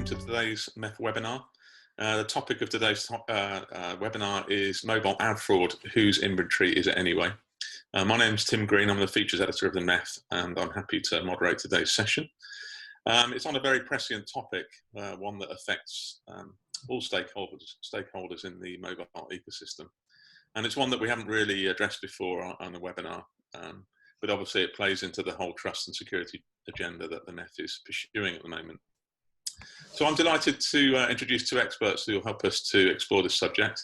welcome to today's MEF webinar. The topic of today's webinar is mobile ad fraud, whose inventory is it anyway? My name's Tim Green, I'm the features editor of the MEF, and I'm happy to moderate today's session. It's on a very prescient topic, one that affects all stakeholders in the mobile ecosystem. And it's one that we haven't really addressed before on the webinar, but obviously it plays into the whole trust and security agenda that the MEF is pursuing at the moment. So I'm delighted to introduce two experts who will help us to explore this subject.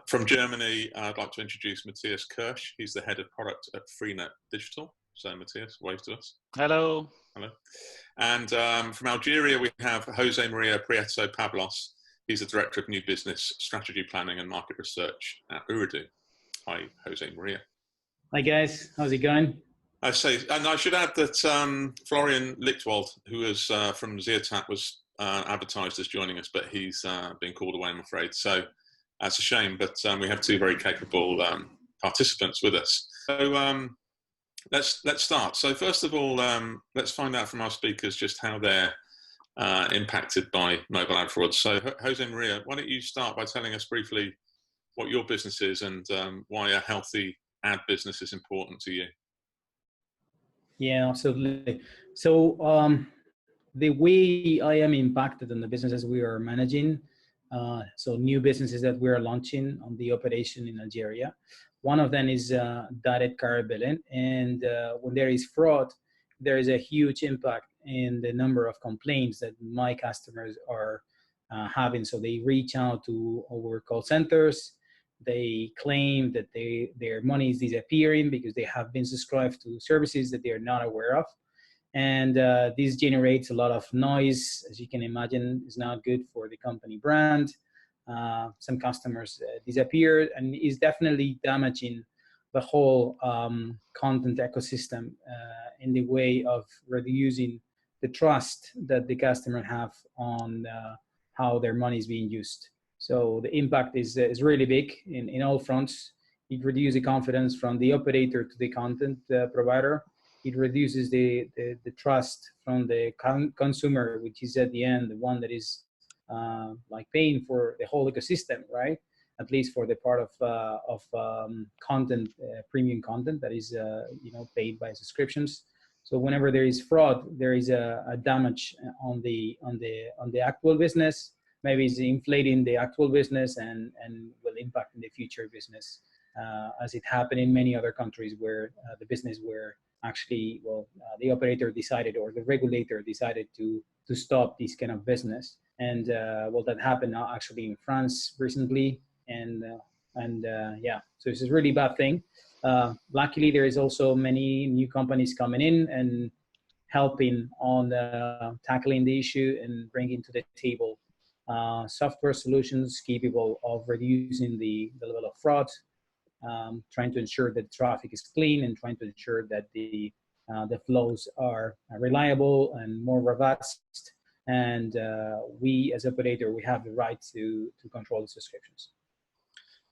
From Germany, I'd like to introduce Matthias Kirsch. He's the head of product at Freenet Digital. So Matthias, wave to us. Hello. Hello. And from Algeria, we have Jose Maria Prieto Pablos. He's the director of new business strategy planning and market research at Oordeoo. Hi, Jose Maria. Hi guys, how's it going? And I should add that Florian Lichtwald, who is from Zeertat, was advertised as joining us, but he's been called away, I'm afraid. So that's a shame, but we have two very capable participants with us. So let's start. So first of all, let's find out from our speakers just how they're impacted by mobile ad fraud. So Jose Maria, why don't you start by telling us briefly what your business is and why a healthy ad business is important to you? Yeah, absolutely. So the way I am impacted on the businesses we are managing, so new businesses that we are launching on the operation in Algeria. One of them is direct car billing, and when there is fraud, there is a huge impact in the number of complaints that my customers are having. So they reach out to our call centers. They claim that their money is disappearing because they have been subscribed to services that they are not aware of. And this generates a lot of noise. As you can imagine, it's not good for the company brand. Some customers disappear, and is definitely damaging the whole content ecosystem in the way of reducing the trust that the customer have on how their money is being used. So the impact is really big in all fronts. It reduces the confidence from the operator to the content provider. It reduces the trust from the consumer, which is at the end the one that is like paying for the whole ecosystem, right? At least for the part of content, premium content that is paid by subscriptions. So whenever there is fraud, there is a damage on the actual business. Maybe it's inflating the actual business and will impact in the future business, as it happened in many other countries where the business were actually, the operator decided or the regulator decided to stop this kind of business. And that happened now actually in France recently. And yeah, so it's a really bad thing. Luckily, there is also many new companies coming in and helping on tackling the issue and bringing to the table software solutions capable of reducing the level of fraud, trying to ensure that traffic is clean and trying to ensure that the flows are reliable and more robust. And we as operator, we have the right to control the subscriptions.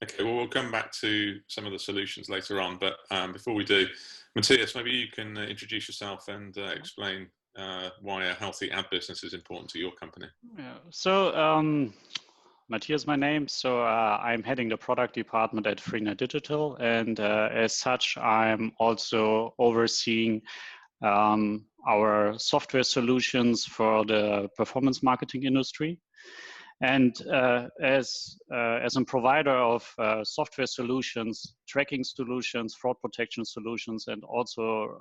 Okay, well, we'll come back to some of the solutions later on, but before we do, Matthias, maybe you can introduce yourself and explain why a healthy ad business is important to your company. Yeah. So Matthias, my name. So I'm heading the product department at Freenet Digital, and as such, I'm also overseeing our software solutions for the performance marketing industry. And as a provider of software solutions, tracking solutions, fraud protection solutions, and also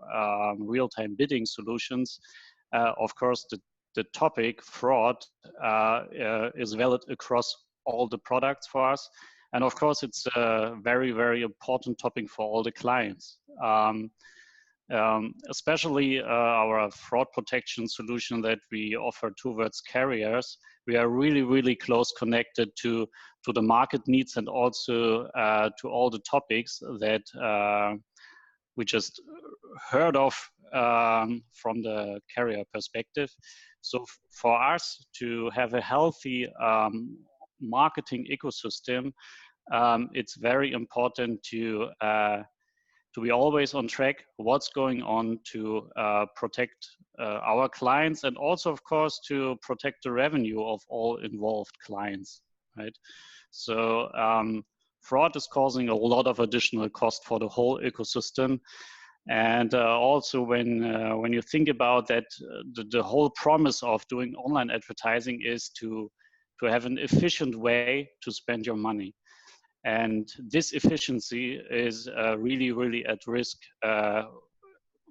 real-time bidding solutions, of course, the topic fraud is valid across all the products for us. And of course, it's a very, very important topic for all the clients. Especially our fraud protection solution that we offer towards carriers, we are really, really close connected to the market needs and also to all the topics that we just heard of from the carrier perspective. So for us to have a healthy marketing ecosystem, it's very important to to be always on track what's going on to protect our clients, and also, of course, to protect the revenue of all involved clients, right? So fraud is causing a lot of additional cost for the whole ecosystem. And also when you think about that, the whole promise of doing online advertising is to have an efficient way to spend your money. And this efficiency is really, really at risk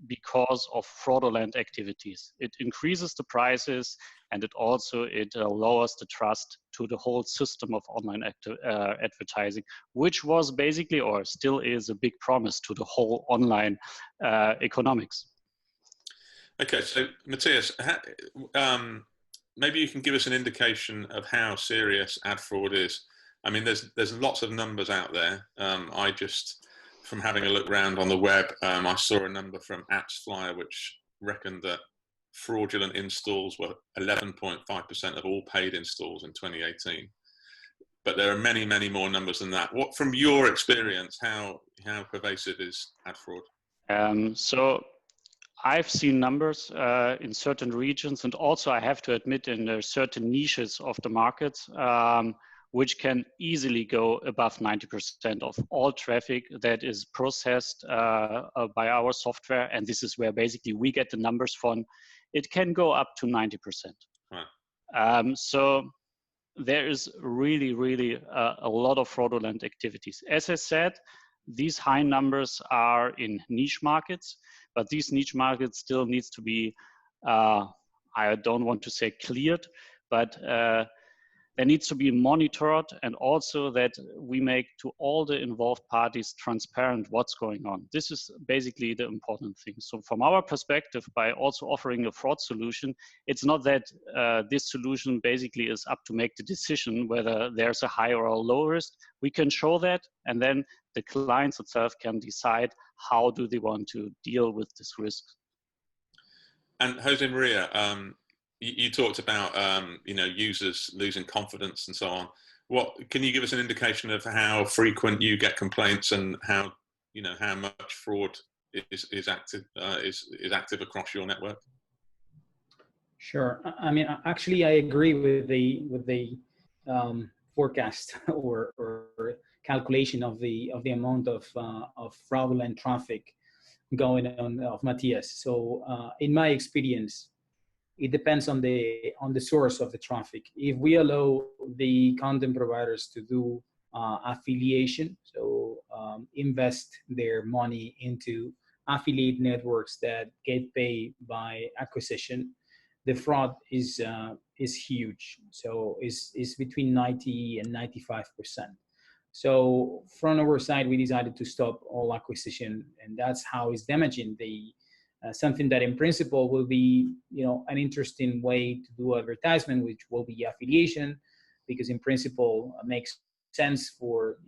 because of fraudulent activities. It increases the prices, and it lowers the trust to the whole system of online advertising, which was basically, or still is, a big promise to the whole online economics. Okay, so Matthias, maybe you can give us an indication of how serious ad fraud is. I mean, there's lots of numbers out there. I just, from having a look around on the web, I saw a number from AppsFlyer which reckoned that fraudulent installs were 11.5% of all paid installs in 2018. But there are many, many more numbers than that. What, from your experience, how pervasive is ad fraud? So I've seen numbers in certain regions, and also I have to admit in certain niches of the markets, which can easily go above 90% of all traffic that is processed by our software. And this is where basically we get the numbers from. It can go up to 90%. Right. So there is really, really a lot of fraudulent activities. As I said, these high numbers are in niche markets, but these niche markets still needs to be, I don't want to say cleared, but there needs to be monitored, and also that we make to all the involved parties transparent what's going on. This is basically the important thing. So from our perspective, by also offering a fraud solution, it's not that this solution basically is up to make the decision whether there's a high or a low risk. We can show that, and then the clients itself can decide how do they want to deal with this risk. And Jose Maria, you talked about users losing confidence and so on. What can you give us an indication of how frequent you get complaints, and how much fraud is active across your network? Sure. I mean, actually, I agree with the forecast or calculation of the amount of fraudulent traffic going on of Matthias. So in my experience, it depends on the source of the traffic. If we allow the content providers to do affiliation, so invest their money into affiliate networks that get paid by acquisition, the fraud is huge. So it's between 90 and 95%. So from our side, we decided to stop all acquisition, and that's how it's damaging the something that in principle will be, an interesting way to do advertisement, which will be affiliation, because in principle it makes sense for,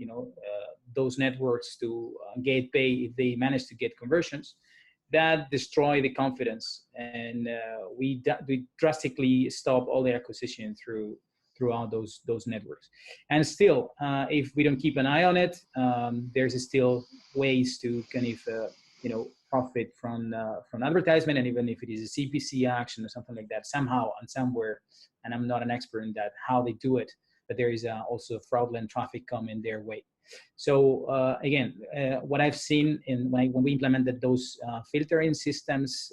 those networks to get paid if they manage to get conversions. That destroy the confidence, and we drastically stop all the acquisition throughout those networks. And still, if we don't keep an eye on it, there's still ways to kind of, profit from advertisement, and even if it is a CPC action or something like that, somehow and somewhere, and I'm not an expert in that, how they do it, but there is also fraudulent traffic coming their way. So again, what I've seen when we implemented those filtering systems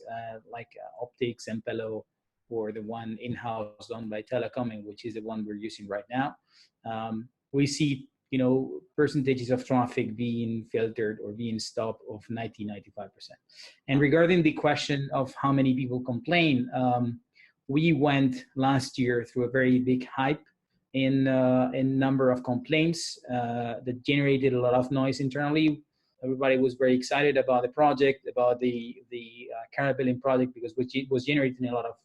like Optics and Pello, or the one in-house done by Telecoming, which is the one we're using right now, we see percentages of traffic being filtered or being stopped of 90-95%. And regarding the question of how many people complain, we went last year through a very big hype in number of complaints that generated a lot of noise internally. Everybody was very excited about the project, about the carrot billing project, because it was generating a lot of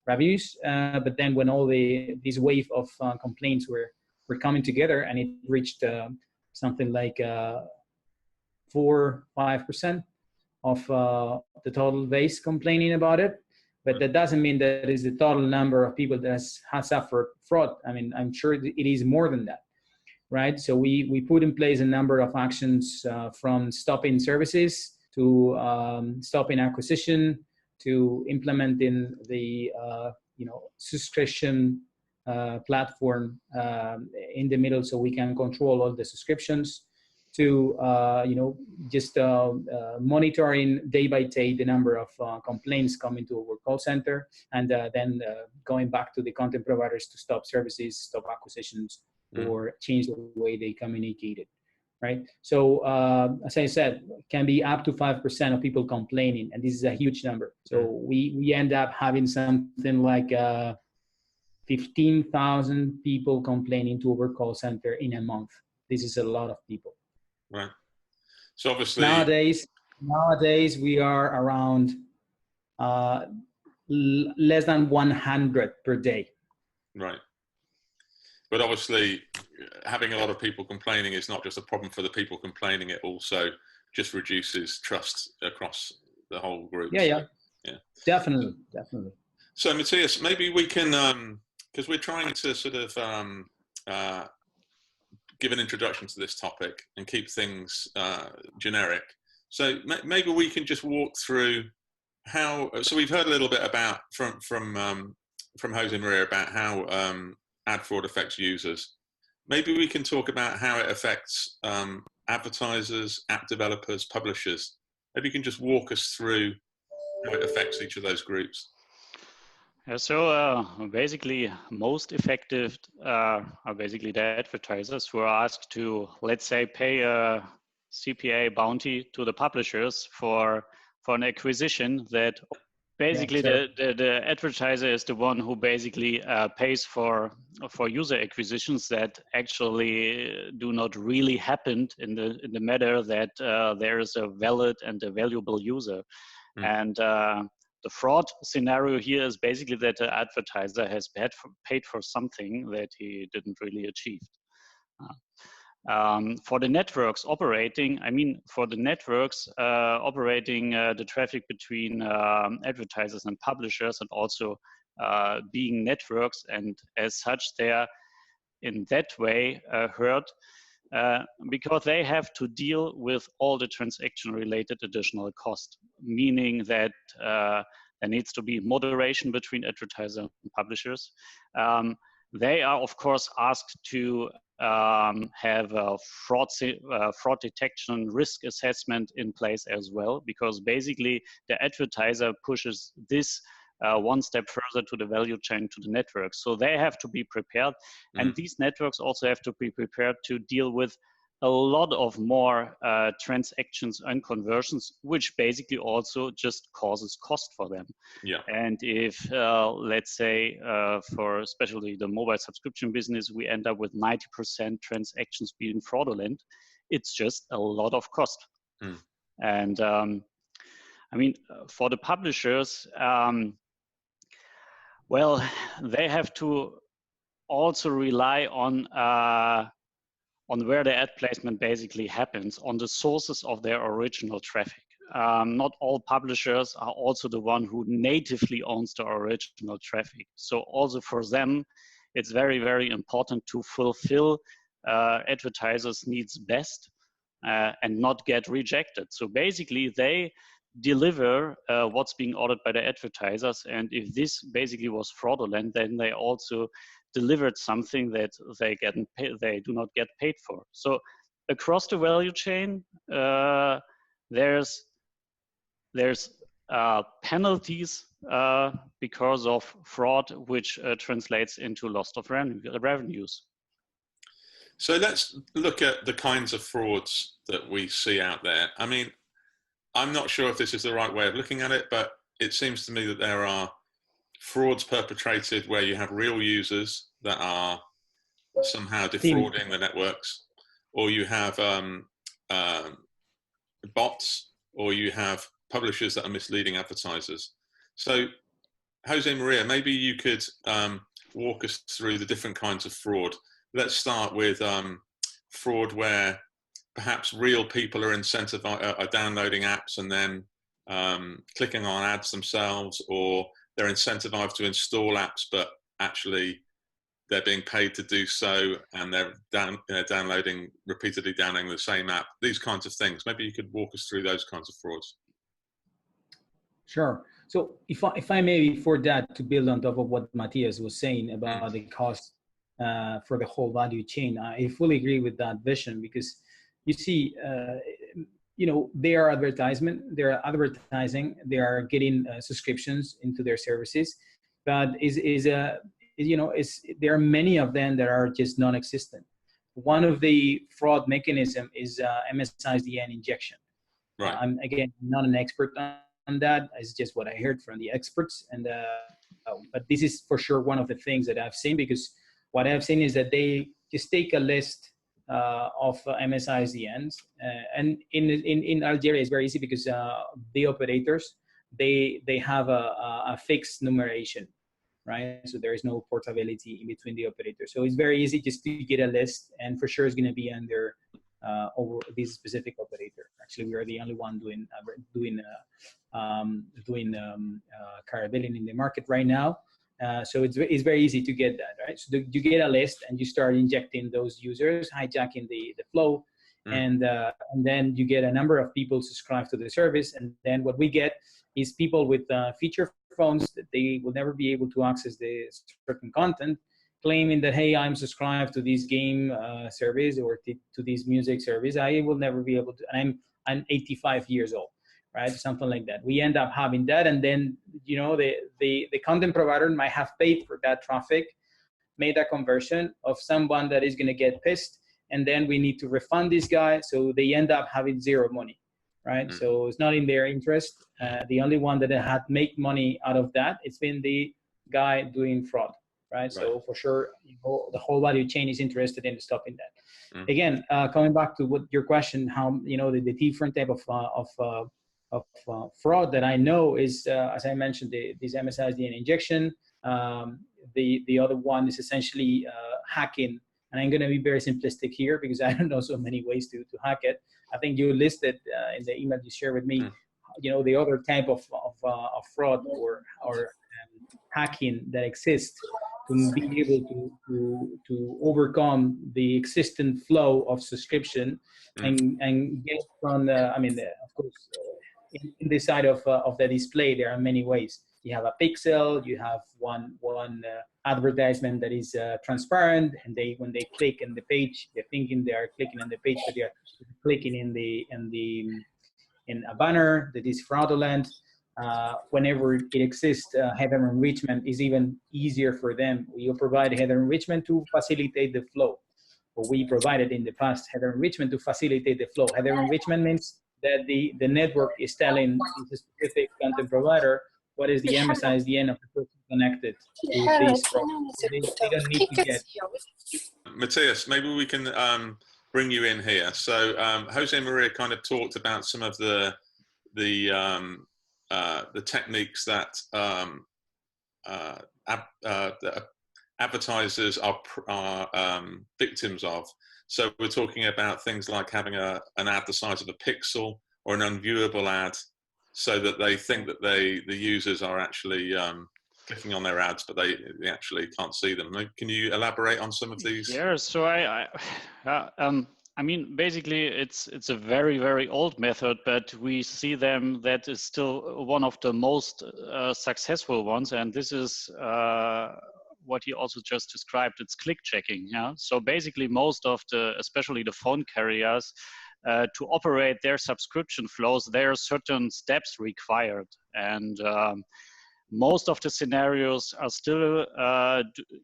revenues. But then when all this wave of complaints were coming together, and it reached something like 4-5% of the total base complaining about it. But that doesn't mean that is the total number of people that has suffered fraud. I mean, I'm sure it is more than that. right? So we put in place a number of actions from stopping services to stopping acquisition to implementing the subscription platform in the middle, so we can control all the subscriptions, to just monitoring day by day the number of complaints coming to our call center, and then going back to the content providers to stop services, stop acquisitions, or change the way they communicated, right? So as I said, can be up to 5% of people complaining, and this is a huge number. So we end up having something like 15,000 people complaining to our call center in a month. This is a lot of people. Right. So obviously nowadays we are around less than 100 per day. Right. But obviously having a lot of people complaining is not just a problem for the people complaining, it also just reduces trust across the whole group. Yeah. Definitely. So Matthias, maybe we can, because we're trying to sort of give an introduction to this topic and keep things generic. So maybe we can just walk through how. So we've heard a little bit about from Jose Maria about how ad fraud affects users. Maybe we can talk about how it affects advertisers, app developers, publishers. Maybe you can just walk us through how it affects each of those groups. Yeah, so basically, most effective are basically the advertisers who are asked to, let's say, pay a CPA bounty to the publishers for an acquisition that basically the advertiser is the one who basically pays for user acquisitions that actually do not really happen in the matter that there is a valid and a valuable user. And the fraud scenario here is basically that the advertiser has paid for something that he didn't really achieve. For the networks operating, the traffic between advertisers and publishers, and also being networks, and as such they are in that way hurt because they have to deal with all the transaction related additional cost, meaning that there needs to be moderation between advertisers and publishers. They are of course asked to have a fraud detection risk assessment in place as well, because basically the advertiser pushes this one step further to the value chain, to the network. So they have to be prepared, and these networks also have to be prepared to deal with a lot of more transactions and conversions, which basically also just causes cost for them. Yeah. And if, let's say, for especially the mobile subscription business, we end up with 90% transactions being fraudulent, it's just a lot of cost. And I mean, for the publishers, well, they have to also rely on where the ad placement basically happens, on the sources of their original traffic. Not all publishers are also the one who natively owns the original traffic. So also for them, it's very, very important to fulfill advertisers' needs best and not get rejected. So basically they deliver what's being ordered by the advertisers, and if this basically was fraudulent, then they also delivered something that they do not get paid for. So across the value chain, there's penalties because of fraud, which translates into loss of revenues. So let's look at the kinds of frauds that we see out there. I mean, I'm not sure if this is the right way of looking at it, but it seems to me that there are frauds perpetrated where you have real users that are somehow defrauding the networks, or you have bots, or you have publishers that are misleading advertisers. So Jose Maria, maybe you could walk us through the different kinds of fraud. Let's start with fraud where perhaps real people are are downloading apps and then clicking on ads themselves, or they're incentivized to install apps, but actually they're being paid to do so, and they're repeatedly downloading the same app, these kinds of things. Maybe you could walk us through those kinds of frauds. Sure. So if I may, before that, to build on top of what Matthias was saying about the cost for the whole value chain, I fully agree with that vision, because you see, you know, they are advertising, they are getting subscriptions into their services, but you know, there are many of them that are just non-existent. One of the fraud mechanism is MSISDN injection. Right. I'm again not an expert on that. It's just what I heard from the experts, and but this is for sure one of the things that I've seen, because what I've seen is that they just take a list of MSISDNs, and in Algeria it's very easy, because the operators they have a fixed numeration, right? So there is no portability in between the operators. So it's very easy just to get a list, and for sure it's going to be under over this specific operator. Actually, we are the only one doing carrier billing in the market right now. So it's very easy to get that, right? So you get a list and you start injecting those users, hijacking the flow, and then you get a number of people subscribed to the service, and then what we get is people with feature phones that they will never be able to access the certain content, claiming that, hey, I'm subscribed to this game service or to this music service. I will never be able to, and I'm 85 years old, right? Something like that. We end up having that, and then, you know, the content provider might have paid for that traffic, made a conversion of someone that is going to get pissed, and then we need to refund this guy, so they end up having zero money, right? So it's not in their interest. The only one that had make money out of that, it's been the guy doing fraud, right? So for sure, you know, the whole value chain is interested in stopping that. Again, coming back to what your question, how, you know, the different type of fraud that I know is, as I mentioned, this MSISDN injection. The other one is essentially hacking. And I'm going to be very simplistic here, because I don't know so many ways to hack it. I think you listed in the email you shared with me, you know, the other type of fraud or hacking that exists to be able to overcome the existing flow of subscription and get from the, I mean, of course, in the side of the display, there are many ways. You have a pixel, you have one advertisement that is transparent, and when they click on the page, they're thinking they are clicking on the page, but they are clicking in a banner that is fraudulent. Whenever it exists, header enrichment is even easier for them. We provide header enrichment to facilitate the flow. Or we provided in the past header enrichment to facilitate the flow. Header enrichment means that the network is telling the specific content provider what is the MSISDN of the person connected to this program. They don't need to get. Matthias, maybe we can bring you in here. So Jose Maria kind of talked about some of the techniques that advertisers are victims of. So we're talking about things like having an ad the size of a pixel or an unviewable ad, so that they think that the users are actually clicking on their ads, but they actually can't see them. Can you elaborate on some of these? Yeah, so I mean, basically, it's a very, very old method, but we see them, that is still one of the most successful ones, and this is what he also just described. It's click checking. Yeah. So basically, most of especially the phone carriers, to operate their subscription flows, there are certain steps required, and most of the scenarios are still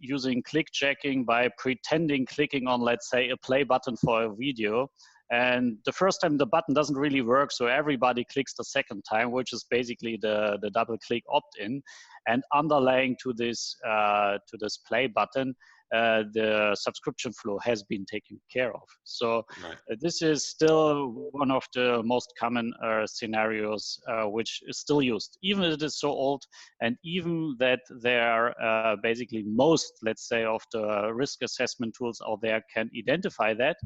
using click checking by pretending clicking on, let's say, a play button for a video. And the first time the button doesn't really work, so everybody clicks the second time, which is basically the double click opt-in. And underlying to this play button, the subscription flow has been taken care of. So this is still one of the most common scenarios which is still used, even if it is so old, and even that there are basically most, let's say, of the risk assessment tools out there can identify that.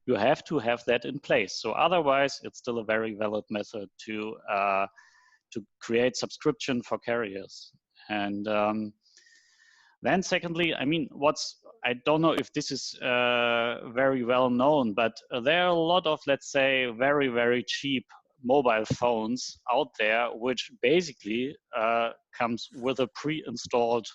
You have to have that in place. So otherwise, it's still a very valid method to create subscription for carriers. And then secondly, I mean, what's I don't know if this is very well known, but there are a lot of, let's say, very, very cheap mobile phones out there, which basically comes with a pre-installed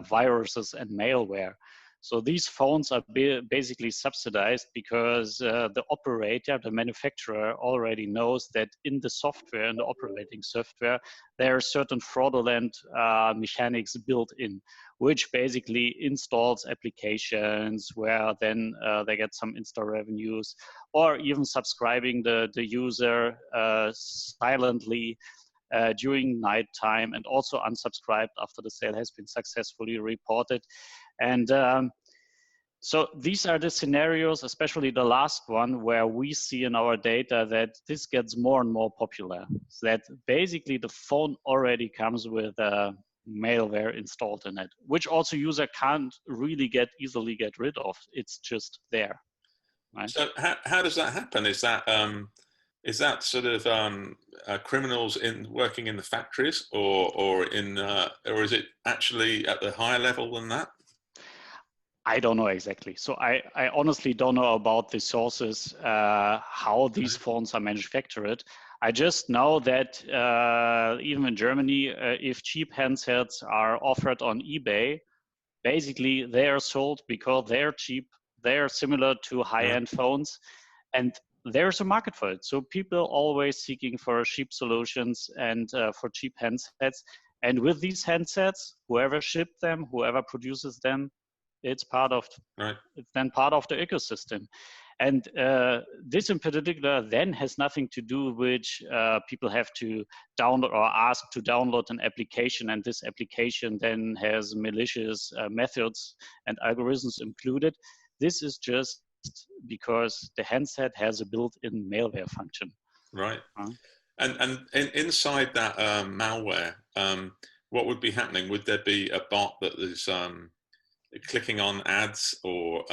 viruses and malware. So these phones are basically subsidized because the operator, the manufacturer, already knows that in the software, in the operating software, there are certain fraudulent mechanics built in, which basically installs applications where then they get some install revenues, or even subscribing the user silently during nighttime, and also unsubscribed after the sale has been successfully reported. And so these are the scenarios, especially the last one, where we see in our data that this gets more and more popular. So that basically the phone already comes with malware installed in it, which also user can't really easily get rid of. It's just there. Right? So how does that happen? Is that sort of criminals working in the factories, or is it actually at the higher level than that? I don't know exactly. So I honestly don't know about the sources, how these phones are manufactured. I just know that even in Germany, if cheap handsets are offered on eBay, basically they are sold because they're cheap. They're similar to high-end phones, and there's a market for it. So people always seeking for cheap solutions and for cheap handsets. And with these handsets, whoever shipped them, whoever produces them, it's then part of the ecosystem. And this in particular then has nothing to do with people have to download or ask to download an application, and this application then has malicious methods and algorithms included. This is just because the handset has a built-in malware function. Right. And inside that malware, what would be happening? Would there be a bot that is clicking on ads or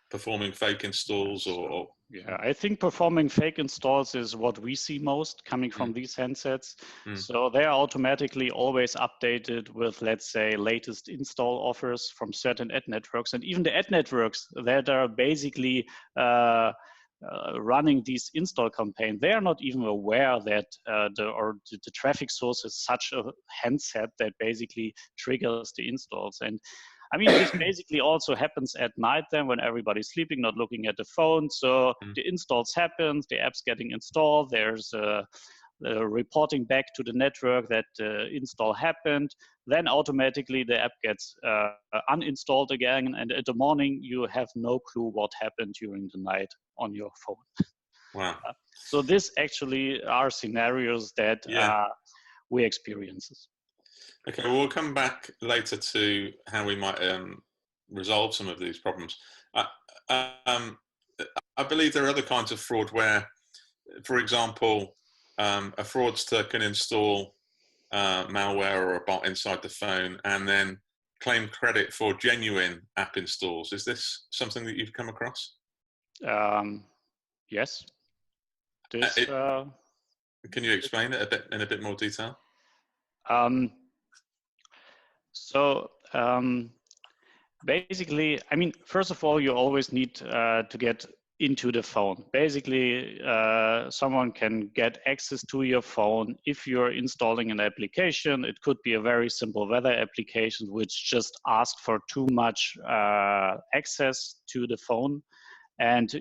performing fake installs, or? Yeah, I think performing fake installs is what we see most coming from these handsets. So they are automatically always updated with, let's say, latest install offers from certain ad networks, and even the ad networks that are basically running these install campaigns, they are not even aware that the traffic source is such a handset that basically triggers the installs. And I mean, this basically also happens at night then when everybody's sleeping, not looking at the phone. So the installs happen, the app's getting installed, there's reporting back to the network that the install happened. Then automatically the app gets uninstalled again, and in the morning you have no clue what happened during the night on your phone. Wow. So this actually are scenarios that we experience. Okay, well, we'll come back later to how we might resolve some of these problems. I believe there are other kinds of fraud where, for example, a fraudster can install malware or a bot inside the phone and then claim credit for genuine app installs. Is this something that you've come across? Yes. Can you explain it in a bit more detail? So basically, I mean, first of all, you always need to get into the phone. Basically, someone can get access to your phone if you're installing an application. It could be a very simple weather application which just asks for too much access to the phone, and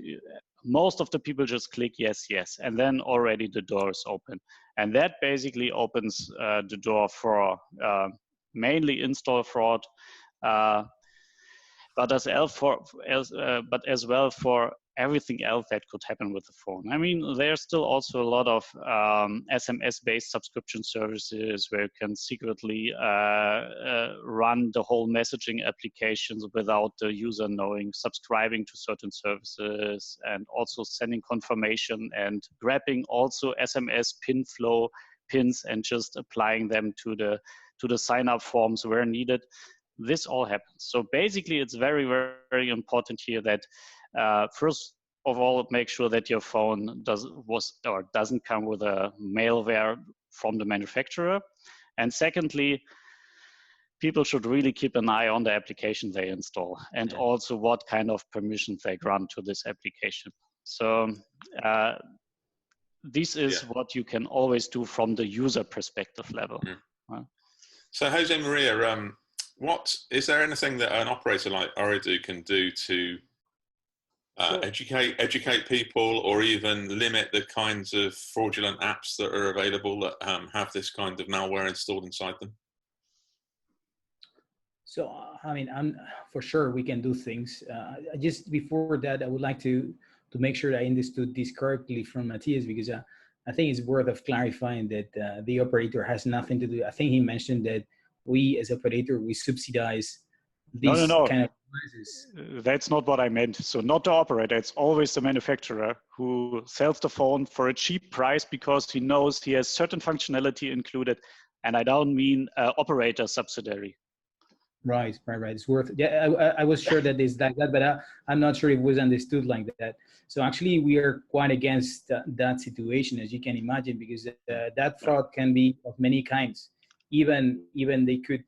most of the people just click yes, yes, and then already the door is open. And that basically opens the door for mainly install fraud, but as well for everything else that could happen with the phone. I mean, there's still also a lot of SMS-based subscription services where you can secretly run the whole messaging applications without the user knowing, subscribing to certain services, and also sending confirmation and grabbing also SMS pin flow pins and just applying them to the sign-up forms where needed. This all happens. So basically, it's very, very important here that first of all, make sure that your phone doesn't come with a malware from the manufacturer. And secondly, people should really keep an eye on the application they install and also what kind of permissions they grant to this application. So this is what you can always do from the user perspective level. So Jose Maria, is there anything that an operator like Oordeoo can do to educate people, or even limit the kinds of fraudulent apps that are available that have this kind of malware installed inside them? So, I mean, for sure we can do things. Just before that, I would like to make sure that I understood this correctly from Matthias, because I think it's worth of clarifying that the operator has nothing to do. I think he mentioned that we as operator, we subsidize these kind of devices. That's not what I meant. So not the operator, it's always the manufacturer who sells the phone for a cheap price because he knows he has certain functionality included. And I don't mean operator subsidiary. Right. It's worth. Yeah, I was sure that it's like that, but I'm not sure it was understood like that. So actually, we are quite against that situation, as you can imagine, because that fraud can be of many kinds. Even they could,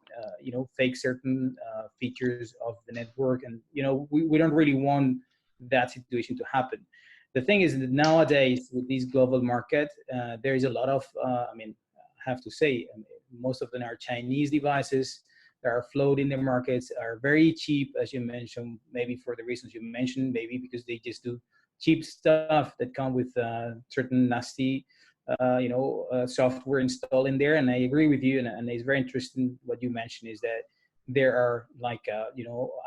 fake certain features of the network, and we don't really want that situation to happen. The thing is that nowadays, with this global market, there is a lot of. I have to say, most of them are Chinese devices that are floating in the markets, are very cheap, as you mentioned, maybe for the reasons you mentioned, maybe because they just do cheap stuff that come with certain nasty, software installed in there. And I agree with you, and it's very interesting what you mentioned is that there are like,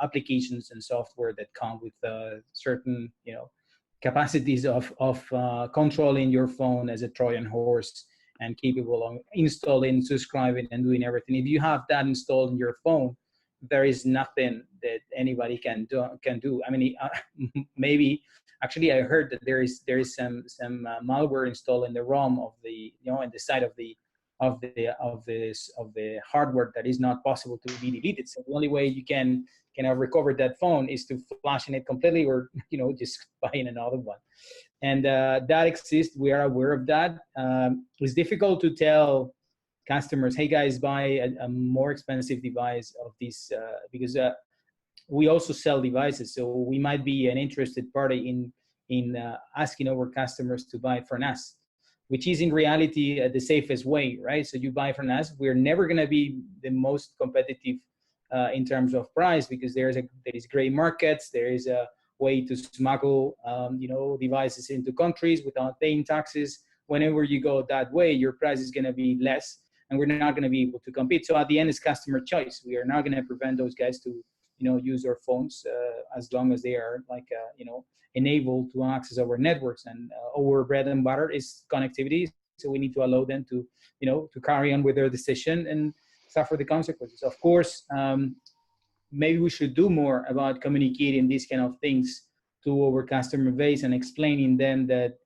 applications and software that come with certain, capacities of controlling your phone as a Trojan horse, and capable of installing, subscribing, and doing everything. If you have that installed in your phone, there is nothing that anybody can do. I mean, maybe actually I heard that there is some malware installed in the ROM of the in the side of the hardware that is not possible to be deleted. So the only way you can recover that phone is to flashing it completely, or just buying another one. And that exists. We are aware of that. It's difficult to tell customers, hey guys, buy a more expensive device of this, because we also sell devices. So we might be an interested party in asking our customers to buy from us, which is in reality the safest way, right? So you buy from us. We're never going to be the most competitive in terms of price, because there is gray markets. There is a way to smuggle, devices into countries without paying taxes. Whenever you go that way, your price is going to be less, and we're not going to be able to compete. So at the end, it's customer choice. We are not going to prevent those guys to, use our phones as long as they are enabled to access our networks. And our bread and butter is connectivity. So we need to allow them to, to carry on with their decision and suffer the consequences. Of course, maybe we should do more about communicating these kind of things to our customer base and explaining them that,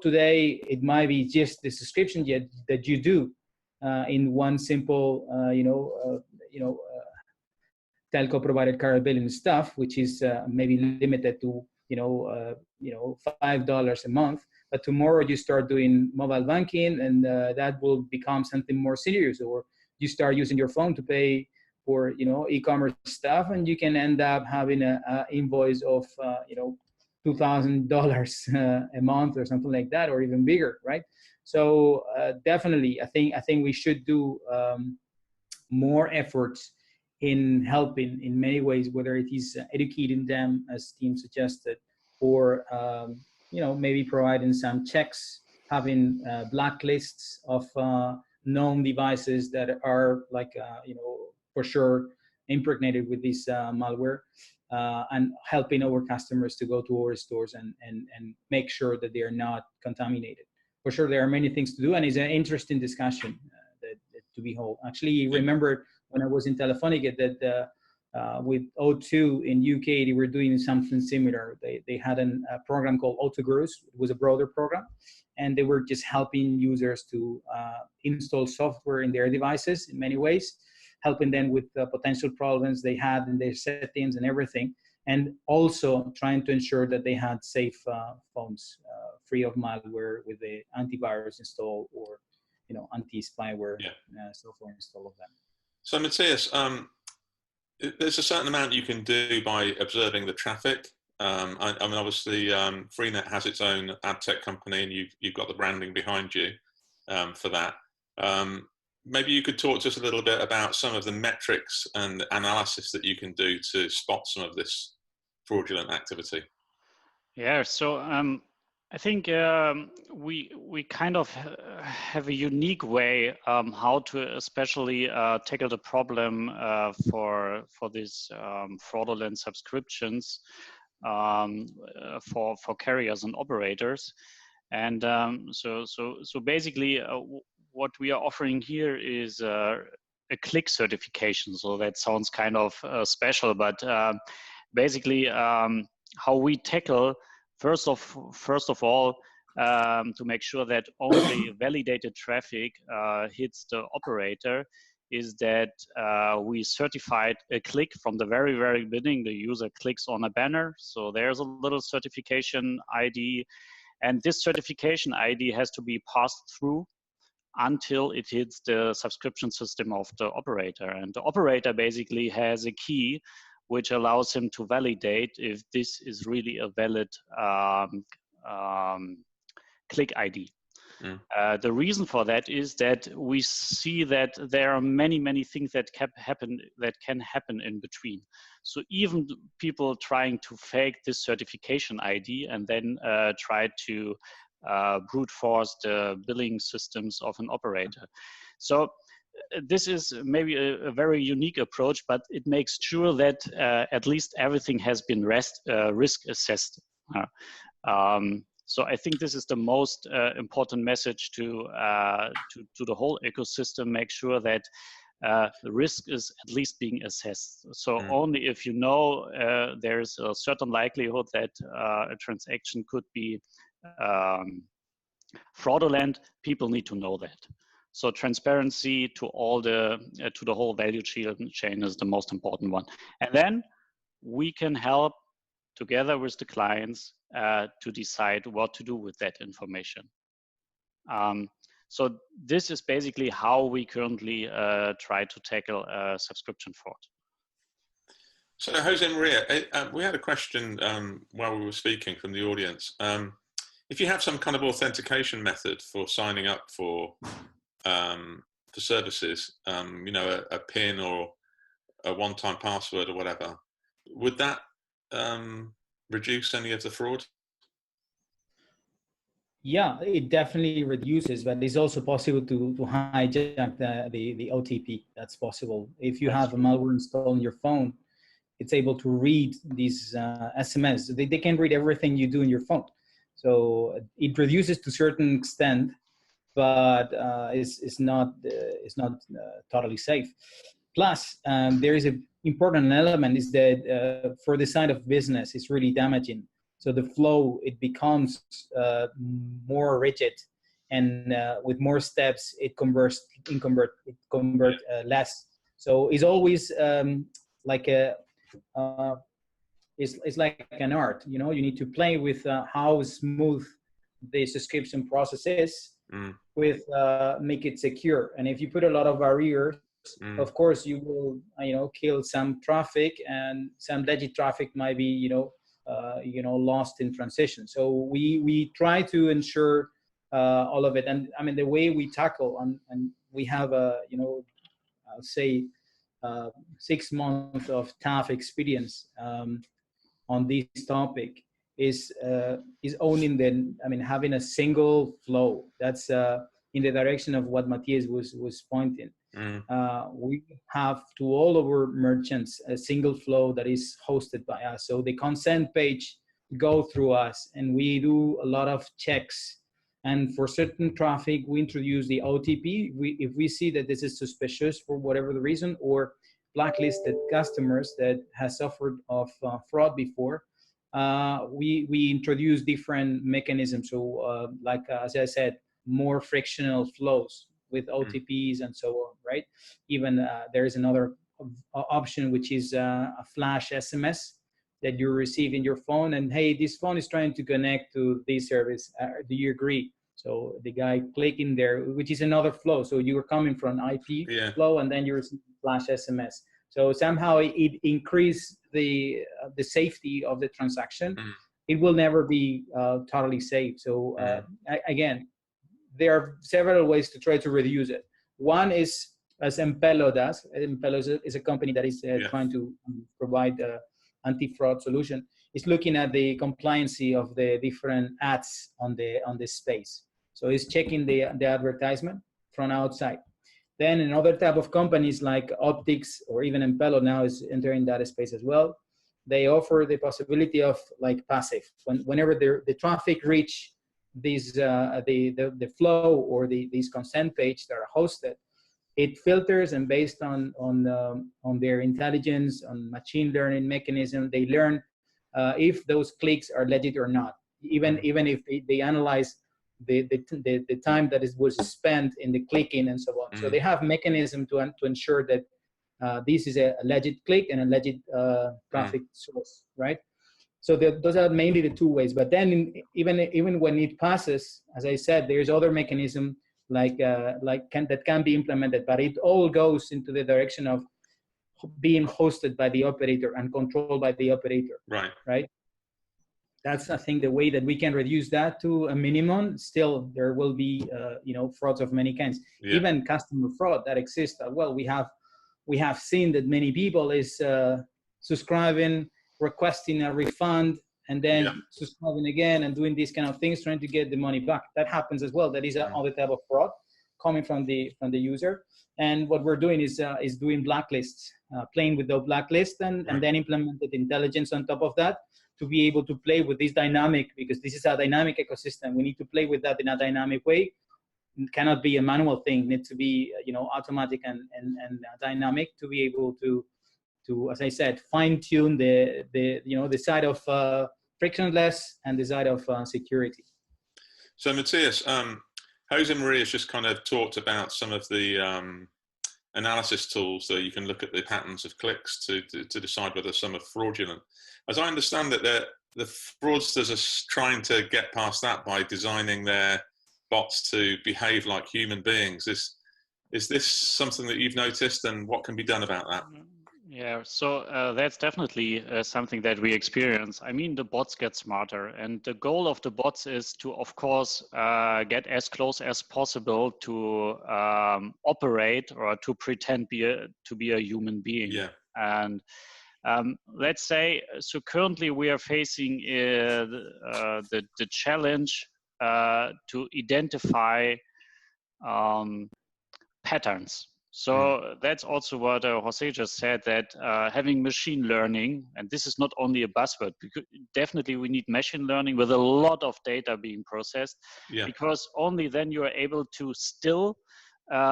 today it might be just the subscription that you do in one simple, telco provided card billing stuff, which is maybe limited to, $5 a month. But tomorrow you start doing mobile banking, and that will become something more serious. Or you start using your phone to pay for e-commerce stuff, and you can end up having a invoice of $2,000 a month or something like that, or even bigger, right? So definitely, I think we should do more efforts in helping in many ways, whether it is educating them, as Tim suggested, or maybe providing some checks, having blacklists of known devices that are like for sure impregnated with this malware, and helping our customers to go to our stores and make sure that they are not contaminated. For sure, there are many things to do, and it's an interesting discussion that to be held. Actually, remember when I was in Telefonica that with O2 in UK, they were doing something similar. They had a program called O2 Gurus. It was a broader program, and they were just helping users to install software in their devices in many ways, helping them with the potential problems they had in their settings and everything, and also trying to ensure that they had safe phones, free of malware, with the antivirus installed, or anti-spyware software install of them. So Matthias, there's a certain amount you can do by observing the traffic. I mean, obviously, Freenet has its own ad tech company, and you've got the branding behind you for that. Maybe you could talk to us a little bit about some of the metrics and analysis that you can do to spot some of this fraudulent activity. Yeah, so I think we kind of have a unique way how to especially tackle the problem for these fraudulent subscriptions for carriers and operators. And so basically what we are offering here is a click certification. So that sounds kind of special, but basically how we tackle first of all to make sure that only validated traffic hits the operator is that we certified a click from the very beginning. The user clicks on a banner, so there's a little certification ID, and this certification ID has to be passed through until it hits the subscription system of the operator. And the operator basically has a key which allows him to validate if this is really a valid click ID. The reason for that is that we see that there are many things that can happen in between. So even people trying to fake this certification ID and then try to brute force the billing systems of an operator. So this is maybe a very unique approach, but it makes sure that at least everything has been risk assessed. So I think this is the most important message to the whole ecosystem. Make sure that the risk is at least being assessed. So only if you know there's a certain likelihood that a transaction could be fraudulent, people need to know that. So transparency to all the whole value chain is the most important one. And then we can help together with the clients to decide what to do with that information. So this is basically how we currently try to tackle subscription fraud. So Jose Maria, we had a question while we were speaking from the audience. If you have some kind of authentication method for signing up for services, you know, a PIN or a one-time password or whatever, would that reduce any of the fraud? Yeah, it definitely reduces, but it's also possible to hijack the OTP. That's possible. If you have a malware installed on your phone, it's able to read these SMS. They can read everything you do in your phone. So it reduces to a certain extent, but it's not totally safe. Plus, there is an important element is that for the side of business, it's really damaging. So the flow, it becomes more rigid, and with more steps, it converts less. So it's always like a it's like an art. You know, you need to play with how smooth the subscription process is with make it secure. And if you put a lot of barriers, of course you will kill some traffic, and some legit traffic might be lost in transition. So we try to ensure all of it. And I mean, the way we tackle and we have I'll say 6 months of tough experience on this topic is owning having a single flow. That's in the direction of what Matthias was pointing. We have to all of our merchants a single flow that is hosted by us. So the consent page go through us, and we do a lot of checks. And for certain traffic, we introduce the OTP. If we see that this is suspicious for whatever the reason, or blacklisted customers that has suffered of fraud before, we introduce different mechanisms. So as I said, more frictional flows with OTPs and so on, right? Even there is another option, which is a flash SMS that you receive in your phone, and hey, this phone is trying to connect to this service. Do you agree? So the guy clicking there, which is another flow. So you're coming from IP flow, and then you're flash SMS. So somehow it increased the safety of the transaction. It will never be totally safe. So again, there are several ways to try to reduce it. One is, as Impello does. Impello is a company that is trying to provide an anti-fraud solution. It's looking at the compliancy of the different ads on the space. So it's checking the advertisement from outside. Then another type of companies like Optics or even Impello now is entering that space as well. They offer the possibility of like passive. Whenever the traffic reach these the flow or these consent page that are hosted, it filters, and based on their intelligence, on machine learning mechanism, they learn if those clicks are legit or not. Even if they analyze the time that was spent in the clicking and so on. So they have mechanism to ensure that this is a legit click and a legit traffic source, right? So those are mainly the two ways. But then even when it passes, as I said, there's other mechanism that can be implemented, but it all goes into the direction of being hosted by the operator and controlled by the operator. Right. That's, I think, the way that we can reduce that to a minimum. Still, there will be frauds of many kinds. Even customer fraud that exists. Well, we have seen that many people is subscribing, requesting a refund, and then subscribing again and doing these kind of things, trying to get the money back. That happens as well. That is another type of fraud coming from the user. And what we're doing is doing blacklists, playing with the blacklist, and then implemented intelligence on top of that to be able to play with this dynamic, because this is a dynamic ecosystem. We need to play with that in a dynamic way. It cannot be a manual thing. It needs to be automatic and dynamic to be able to, as I said, fine-tune the side of frictionless and the side of security. So Matthias, Jose Maria has just kind of talked about some of the analysis tools that you can look at the patterns of clicks to decide whether some are fraudulent. As I understand it, the fraudsters are trying to get past that by designing their bots to behave like human beings. Is this something that you've noticed, and what can be done about that? Yeah, so that's definitely something that we experience. I mean, the bots get smarter, and the goal of the bots is to, of course, get as close as possible to operate or to pretend to be a human being. Yeah. And let's say, so currently we are facing the challenge to identify patterns. So that's also what Jose just said, that having machine learning, and this is not only a buzzword, because definitely we need machine learning with a lot of data being processed, because only then you are able to still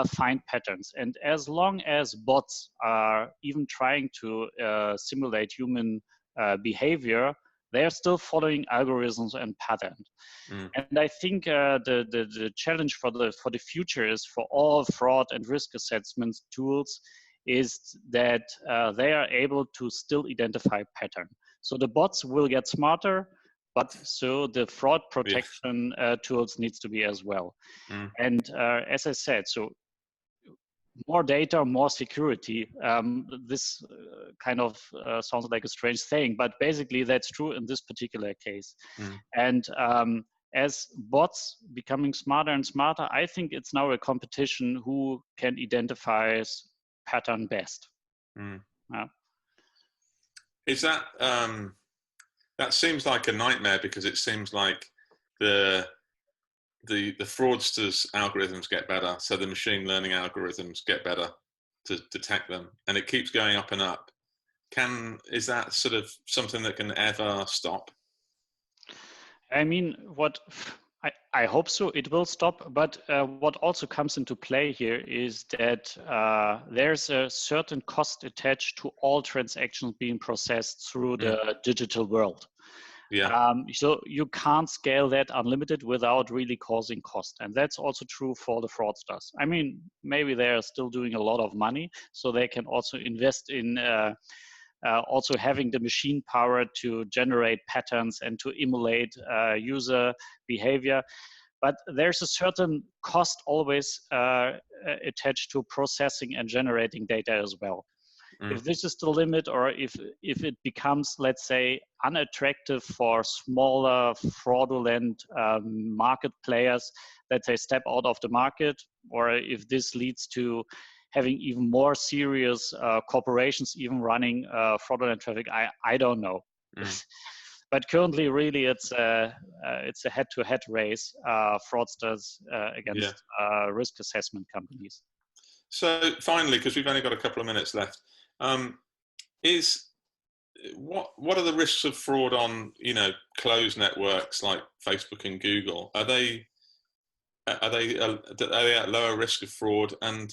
find patterns. And as long as bots are even trying to simulate human behavior, they are still following algorithms and patterns. And I think the challenge for the future is, for all fraud and risk assessment tools, is that they are able to still identify pattern. So the bots will get smarter, but so the fraud protection tools needs to be as well. And as I said, so more data, more security. This kind of sounds like a strange thing, but basically that's true in this particular case. And as bots becoming smarter and smarter, I think it's now a competition who can identify pattern best. Is that that seems like a nightmare, because it seems like the fraudsters' algorithms get better, so the machine learning algorithms get better to detect them, and it keeps going up and up. Is that sort of something that can ever stop? I mean, I hope so, it will stop, but what also comes into play here is that there's a certain cost attached to all transactions being processed through the digital world. So you can't scale that unlimited without really causing cost. And that's also true for the fraudsters. I mean, maybe they're still doing a lot of money, so they can also invest in also having the machine power to generate patterns and to emulate user behavior. but there's a certain cost always attached to processing and generating data as well. If this is the limit, or if it becomes, let's say, unattractive for smaller fraudulent market players, that they step out of the market, or if this leads to having even more serious corporations even running fraudulent traffic, I don't know. But currently, really, it's a head-to-head race, fraudsters against risk assessment companies. So finally, because we've only got a couple of minutes left, what are the risks of fraud on closed networks like Facebook and Google? Are they at lower risk of fraud, and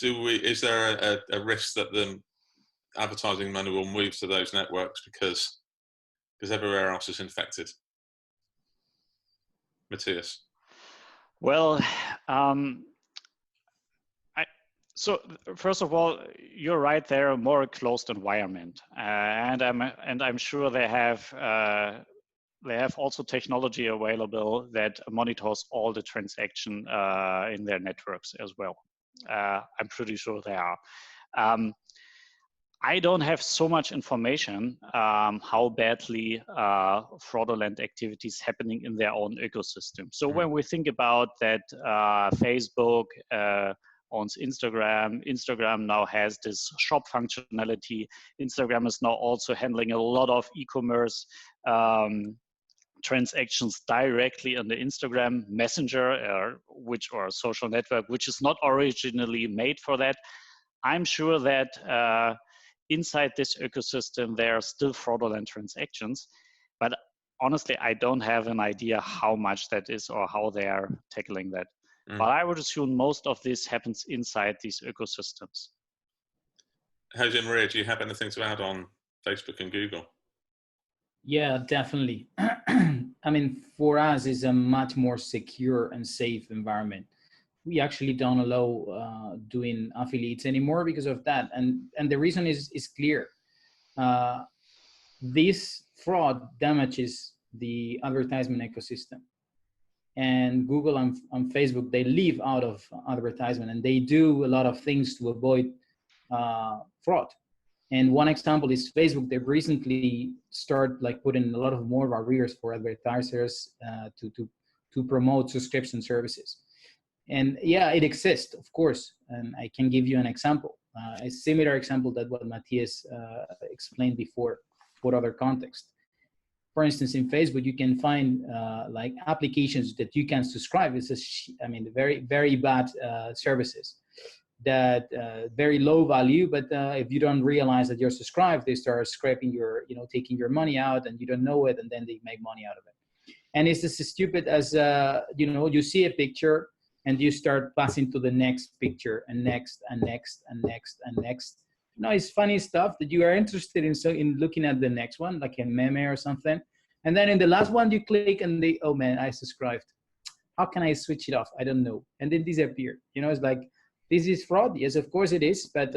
is there a risk that the advertising money will move to those networks because everywhere else is infected? Matthias. Well, so first of all, you're right. They're a more closed environment, and I'm sure they have also technology available that monitors all the transaction in their networks as well. I'm pretty sure they are. I don't have so much information how badly fraudulent activities happening in their own ecosystem. So when we think about that, Facebook owns Instagram. Instagram now has this shop functionality. Instagram is now also handling a lot of e-commerce transactions directly on the Instagram Messenger or social network, which is not originally made for that. I'm sure that inside this ecosystem, there are still fraudulent transactions, but honestly, I don't have an idea how much that is or how they are tackling that. But I would assume most of this happens inside these ecosystems. Jose Maria, do you have anything to add on Facebook and Google? Yeah, definitely. I mean, for us, it's a much more secure and safe environment. We actually don't allow doing affiliates anymore because of that. And the reason is clear. This fraud damages the advertisement ecosystem. And Google and Facebook, they live out of advertisement, and they do a lot of things to avoid fraud. And one example is Facebook. They've recently started putting a lot of more barriers for advertisers to promote subscription services. And yeah, it exists, of course. And I can give you an example, a similar example that what Matthias explained before, for other context. For instance, in Facebook, you can find applications that you can subscribe. It's very, very bad services that very low value, but if you don't realize that you're subscribed, they start scraping your, taking your money out, and you don't know it, and then they make money out of it. And it's just as stupid as, you see a picture and you start passing to the next picture and next and next and next and next. It's funny stuff that you are interested in looking at the next one, like a meme or something. And then in the last one you click and oh man, I subscribed. How can I switch it off? I don't know. And then disappear. It's like, this is fraud. Yes, of course it is. But,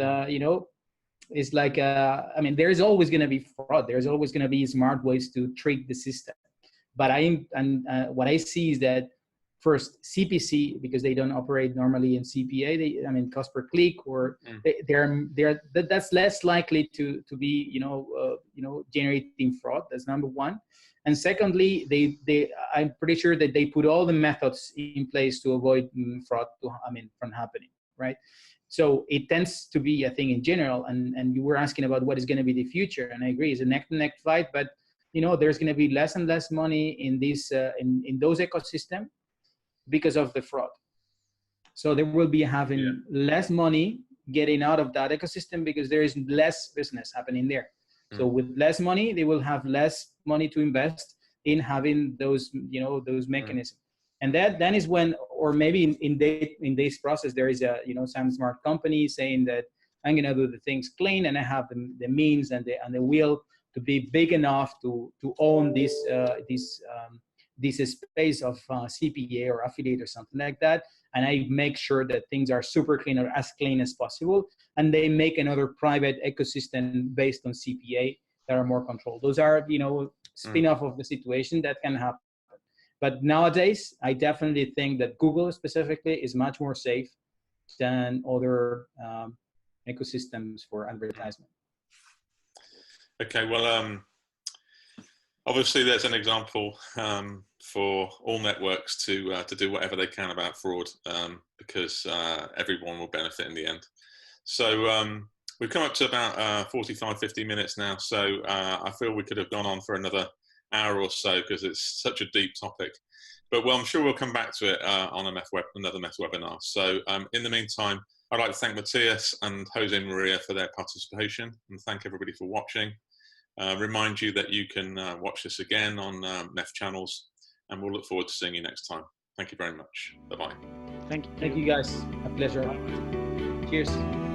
it's like, there is always going to be fraud. There's always going to be smart ways to trick the system. But what I see is that first, CPC, because they don't operate normally in CPA, cost per click, or that's less likely to be, generating fraud. That's number one. And secondly, I'm pretty sure that they put all the methods in place to avoid fraud from happening, right? So it tends to be, I think, in general, and you were asking about what is going to be the future, and I agree, it's a neck-to-neck fight, but there's going to be less and less money in this in those ecosystems because of the fraud. So they will be having less money getting out of that ecosystem because there is less business happening there. So with less money, they will have less money to invest in having those, those mechanisms. And that is when, or maybe in this process, there is a, some smart company saying that I'm going to do the things clean, and I have the means and the will to be big enough to own this space of CPA or affiliate or something like that. And I make sure that things are super clean or as clean as possible. And they make another private ecosystem based on CPA that are more controlled. Those are, spin-off of the situation that can happen. But nowadays, I definitely think that Google specifically is much more safe than other ecosystems for advertisement. Okay, well, obviously there's an example for all networks to do whatever they can about fraud, because everyone will benefit in the end. So we've come up to about 45, 50 minutes now, so I feel we could have gone on for another hour or so because it's such a deep topic. But well, I'm sure we'll come back to it on another MEF webinar. So in the meantime, I'd like to thank Matthias and Jose and Maria for their participation, and thank everybody for watching. Remind you that you can watch this again on MEF channels, and we'll look forward to seeing you next time. Thank you very much. Bye-bye. Thank you. Thank you, guys. A pleasure. Cheers.